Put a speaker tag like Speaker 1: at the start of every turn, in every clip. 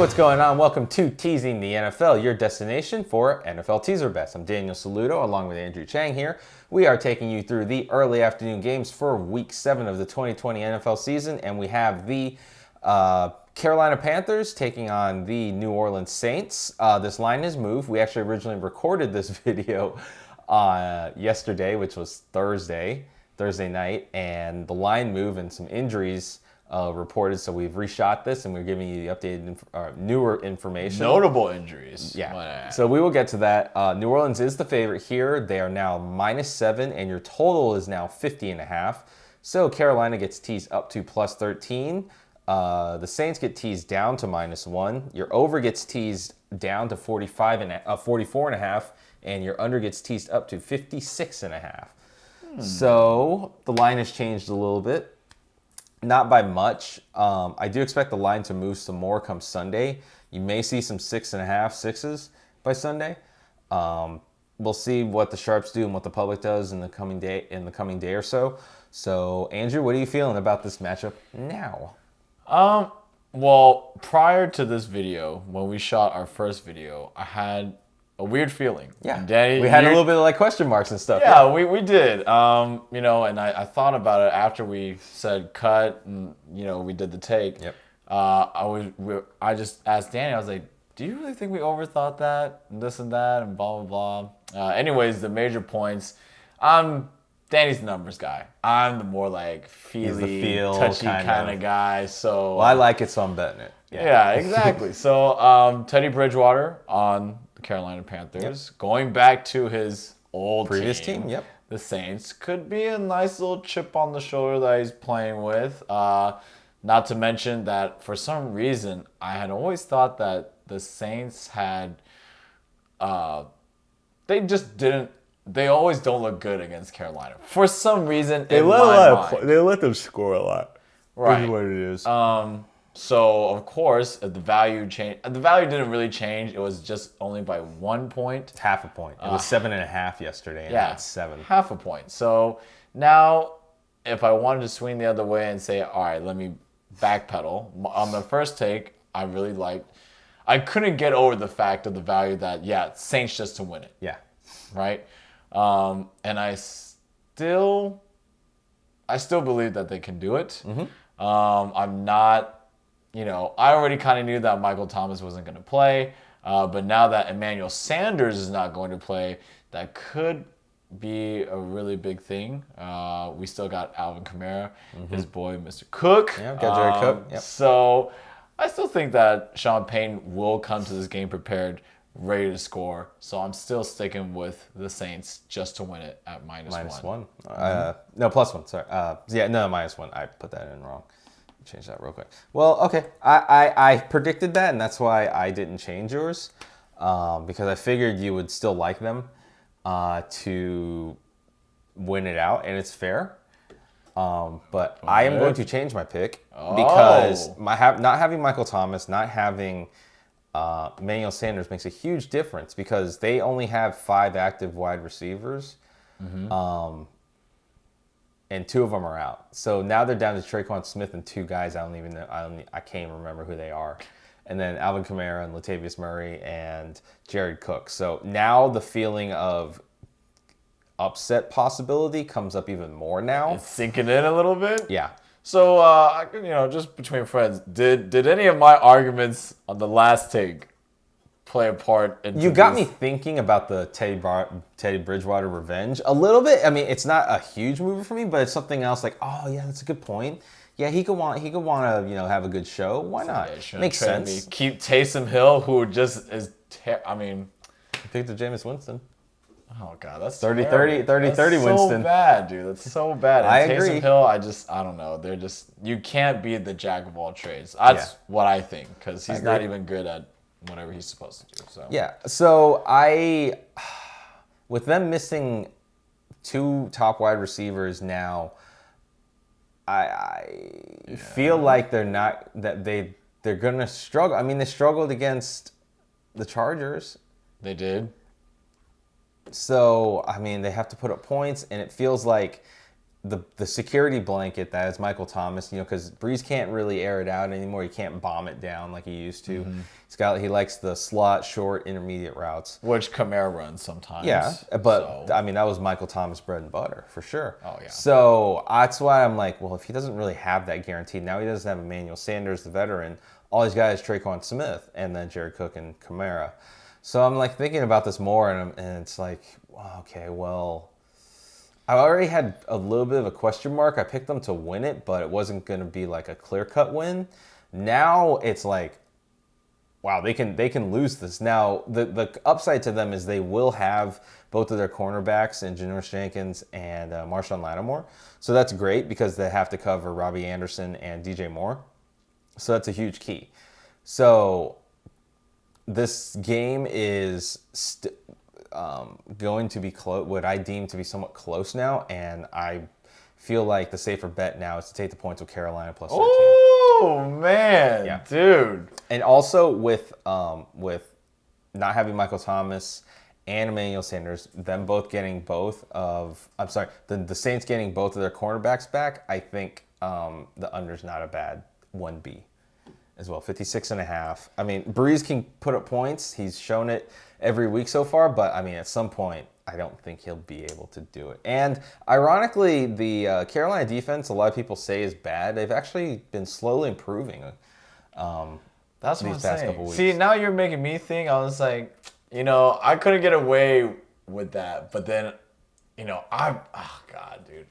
Speaker 1: what's going on? Welcome to Teasing the NFL, your destination for NFL teaser bets. I'm Daniel Saludo, along with Andrew Chang here. We are taking you through the early afternoon games for Week 7 of the 2020 NFL season, and we have the Carolina Panthers taking on the New Orleans Saints. This line has moved. We actually originally recorded this video yesterday, which was Thursday night, and the line moved and some injuries reported, so we've reshot this and we're giving you the updated, newer information.
Speaker 2: Notable injuries.
Speaker 1: Yeah. So we will get to that. New Orleans is the favorite here. They are now -7, and your total is now 50.5. So Carolina gets teased up to +13. The Saints get teased down to -1. Your over gets teased down to 44.5, and your under gets teased up to 56.5. So the line has changed a little bit. Not by much. I do expect the line to move some more come Sunday. You may see some 6.5, 6s by Sunday. We'll see what the sharps do and what the public does in the coming day or so. So, Andrew, what are you feeling about this matchup now?
Speaker 2: Well, prior to this video, when we shot our first video, I had a weird feeling.
Speaker 1: Yeah,
Speaker 2: Danny,
Speaker 1: we had a little bit of like question marks and stuff.
Speaker 2: Yeah, we did. And I thought about it after we said cut and, we did the take.
Speaker 1: Yep.
Speaker 2: I just asked Danny, I was like, do you really think we overthought that and this and that and blah, blah, blah? Anyways, the major points. I'm Danny's the numbers guy. I'm the more like touchy kind of guy. So
Speaker 1: well, I like it, so I'm betting it.
Speaker 2: Yeah, exactly. So Teddy Bridgewater on the Carolina Panthers, going back to his old
Speaker 1: previous team. Yep.
Speaker 2: The Saints could be a nice little chip on the shoulder that he's playing with. Not to mention that for some reason I had always thought that the Saints had they just didn't. They always don't look good against Carolina. For some reason,
Speaker 3: they let them score a lot.
Speaker 2: Right.
Speaker 3: Is what it is.
Speaker 2: So of course, the value changed. The value didn't really change. It was just only by 1 point.
Speaker 1: Half a point. It was 7.5 yesterday, and now it's 7.
Speaker 2: Half a point. So now, if I wanted to swing the other way and say, all right, let me backpedal on the first take, I couldn't get over the fact of the value that Saints just to win it.
Speaker 1: Yeah.
Speaker 2: Right. And I still believe that they can do it.
Speaker 1: Mm-hmm.
Speaker 2: I'm not, I already kind of knew that Michael Thomas wasn't going to play. But now that Emmanuel Sanders is not going to play, that could be a really big thing. We still got Alvin Kamara, his boy, Mr. Cook.
Speaker 1: Yeah, got Jared Cook. Yep.
Speaker 2: So I still think that Sean Payton will come to this game prepared, ready to score. So I'm still sticking with the Saints just to win it at -1.
Speaker 1: No, +1. Sorry. -1. I put that in wrong. Change that real quick. Well, okay. I predicted that, and that's why I didn't change yours, because I figured you would still like them to win it out, and it's fair. But I am going to change my pick because not having Michael Thomas, not having Emmanuel Sanders makes a huge difference because they only have 5 active wide receivers, and 2 of them are out. So now they're down to Traquan Smith and 2 guys I don't even know. I can't even remember who they are, and then Alvin Kamara and Latavius Murray and Jared Cook. So now the feeling of upset possibility comes up even more now.
Speaker 2: It's sinking in a little bit.
Speaker 1: Yeah.
Speaker 2: So, just between friends, did any of my arguments on the last take play a part in
Speaker 1: You got me thinking about the Teddy Bridgewater revenge a little bit. I mean, it's not a huge mover for me, but it's something else like, oh, yeah, that's a good point. Yeah, he could want to, have a good show. Why not? Makes sense.
Speaker 2: Keep Taysom Hill, who just is,
Speaker 1: You picked the Jameis Winston.
Speaker 2: Oh, God, that's
Speaker 1: 30-30 Winston.
Speaker 2: So bad, dude. That's so bad. And
Speaker 1: I agree.
Speaker 2: Taysom Hill, I don't know. You can't be the jack of all trades. That's what I think, because he's not even good at whatever he's supposed to do. So
Speaker 1: yeah. So with them missing 2 top wide receivers now, I feel like they're gonna struggle. I mean, they struggled against the Chargers.
Speaker 2: They did.
Speaker 1: So, I mean, they have to put up points, and it feels like the security blanket that is Michael Thomas, because Breeze can't really air it out anymore. He can't bomb it down like he used to. He likes the slot, short, intermediate routes.
Speaker 2: Which Kamara runs sometimes.
Speaker 1: Yeah, but I mean, that was Michael Thomas' bread and butter for sure.
Speaker 2: Oh, yeah.
Speaker 1: So that's why I'm like, well, if he doesn't really have that guaranteed, now he doesn't have Emmanuel Sanders, the veteran. All he's got is Traquan Smith and then Jared Cook and Kamara. So I'm like thinking about this more, and it's like, okay, well, I already had a little bit of a question mark. I picked them to win it, but it wasn't going to be like a clear-cut win. Now it's like, wow, they can lose this. Now the upside to them is they will have both of their cornerbacks in Janoris Jenkins and Marshawn Lattimore. So that's great because they have to cover Robbie Anderson and DJ Moore. So that's a huge key. So this game is going to be what I deem to be somewhat close now, and I feel like the safer bet now is to take the points with Carolina plus 13.
Speaker 2: Oh man, yeah. Dude.
Speaker 1: And also with not having Michael Thomas and Emmanuel Sanders, them both getting the Saints getting both of their cornerbacks back, I think the under's not a bad 1B as well, 56.5. I mean, Breeze can put up points. He's shown it every week so far, but I mean, at some point, I don't think he'll be able to do it. And ironically, the Carolina defense, a lot of people say is bad. They've actually been slowly improving.
Speaker 2: That's
Speaker 1: these
Speaker 2: what
Speaker 1: past
Speaker 2: I'm
Speaker 1: couple
Speaker 2: saying.
Speaker 1: weeks.
Speaker 2: See, now you're making me think. I was like, I couldn't get away with that, but then, oh God, dude,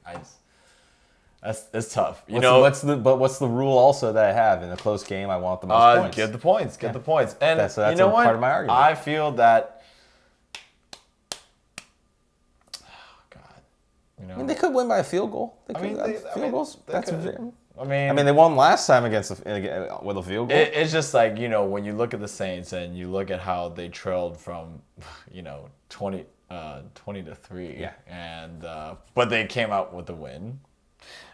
Speaker 2: That's tough.
Speaker 1: What's the rule also that I have in a close game? I want the most points.
Speaker 2: Get the points. Get the points. And
Speaker 1: that's
Speaker 2: you know what?
Speaker 1: part of my argument.
Speaker 2: I feel that.
Speaker 1: I mean, they could win by a field goal. Field goals.
Speaker 2: I
Speaker 1: mean, they won last time with a field goal.
Speaker 2: It's just like, when you look at the Saints and you look at how they trailed from, 20 to 3.
Speaker 1: Yeah.
Speaker 2: And but they came out with a win.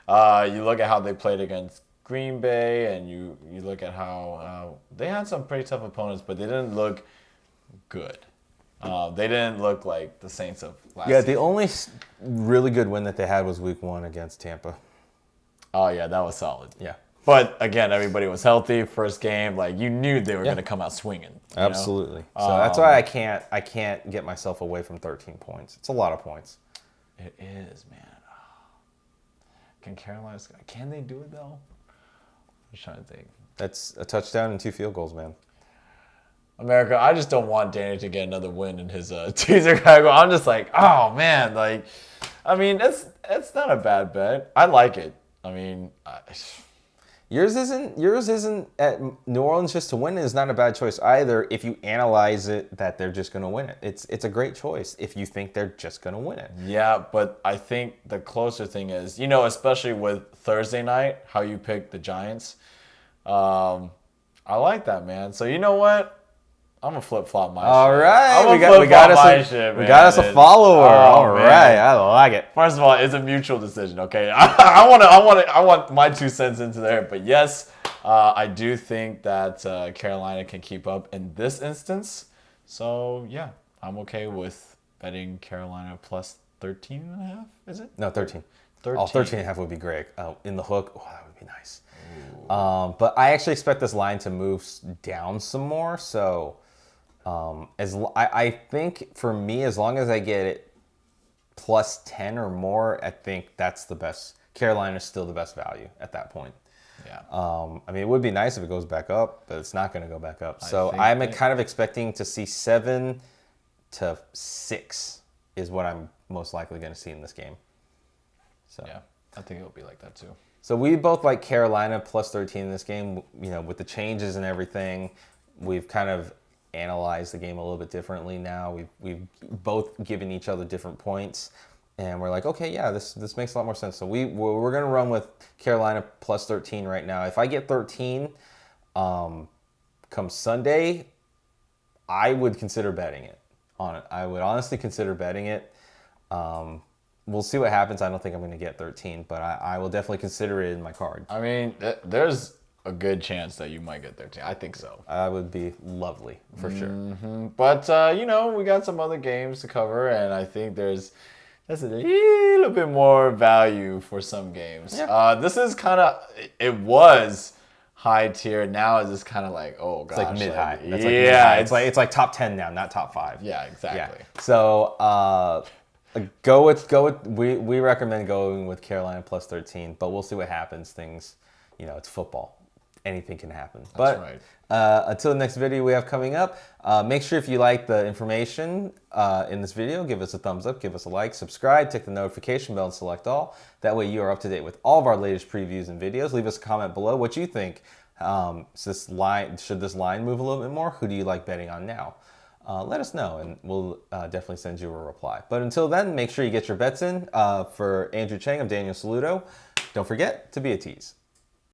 Speaker 2: You look at how they played against Green Bay, and you look at how they had some pretty tough opponents, but they didn't look good. They didn't look like the Saints of last season.
Speaker 1: The only really good win that they had was Week 1 against Tampa.
Speaker 2: Oh, yeah, that was solid.
Speaker 1: Yeah.
Speaker 2: But, again, everybody was healthy. First game, you knew they were going to come out swinging.
Speaker 1: Absolutely. So that's why I can't get myself away from 13 points. It's a lot of points.
Speaker 2: It is, man. Can they do it, though? I'm just trying to think.
Speaker 1: That's a touchdown and 2 field goals, man.
Speaker 2: America, I just don't want Danny to get another win in his teaser category. I'm just like, oh, man. It's not a bad bet. I like it. I mean...
Speaker 1: Yours isn't at New Orleans just to win is not a bad choice either if you analyze it that they're just going to win it. It's a great choice if you think they're just going to win it.
Speaker 2: Yeah, but I think the closer thing is, especially with Thursday night, how you pick the Giants. I like that, man. So you know what? I'm going to flip-flop my
Speaker 1: All
Speaker 2: shit.
Speaker 1: right. We got us a follower. All right. I like it.
Speaker 2: First of all, it's a mutual decision, okay? I want my 2 cents into there. But yes, I do think that Carolina can keep up in this instance. So, yeah, I'm okay with betting Carolina plus 13.5, is it?
Speaker 1: No, 13.
Speaker 2: 13.
Speaker 1: 13.5 would be grey. In the hook, that would be nice. But I actually expect this line to move down some more. So... I think for me, as long as I get it plus 10 or more, I think that's the best. Carolina's still the best value at that point.
Speaker 2: Yeah.
Speaker 1: I mean, it would be nice if it goes back up, but it's not going to go back up. So I'm kind of expecting to see 7 to 6 is what I'm most likely going to see in this game. So
Speaker 2: yeah, I think it'll be like that too.
Speaker 1: So we both like Carolina plus 13 in this game. With the changes and everything, we've kind of analyze the game a little bit differently now. We've both given each other different points, and we're like, okay, yeah, this makes a lot more sense. So we're going to run with Carolina plus 13 right now. If I get 13 come Sunday, I would consider betting it on it. I would honestly consider betting it. We'll see what happens. I don't think I'm going to get 13, but I will definitely consider it in my card.
Speaker 2: I mean, there's a good chance that you might get 13. I think so.
Speaker 1: That would be lovely, for sure.
Speaker 2: But, we got some other games to cover, and I think there's That's a little bit more value for some games.
Speaker 1: Yeah.
Speaker 2: This is kind of, it was high tier. Now it's just kind of like, oh gosh.
Speaker 1: It's like mid-high. That's
Speaker 2: Yeah.
Speaker 1: like mid-high. It's like top 10 now, not top 5.
Speaker 2: Yeah, exactly.
Speaker 1: Yeah. So go with we recommend going with Carolina plus 13, but we'll see what happens. Things, it's football. Anything can happen.
Speaker 2: That's
Speaker 1: But
Speaker 2: right.
Speaker 1: until the next video we have coming up, make sure if you like the information in this video, give us a thumbs up, give us a like, subscribe, tick the notification bell, and select all. That way you are up to date with all of our latest previews and videos. Leave us a comment below what you think. Should this line move a little bit more? Who do you like betting on now? Let us know, and we'll definitely send you a reply. But until then, make sure you get your bets in. For Andrew Chang, I'm Daniel Saludo. Don't forget to be a tease.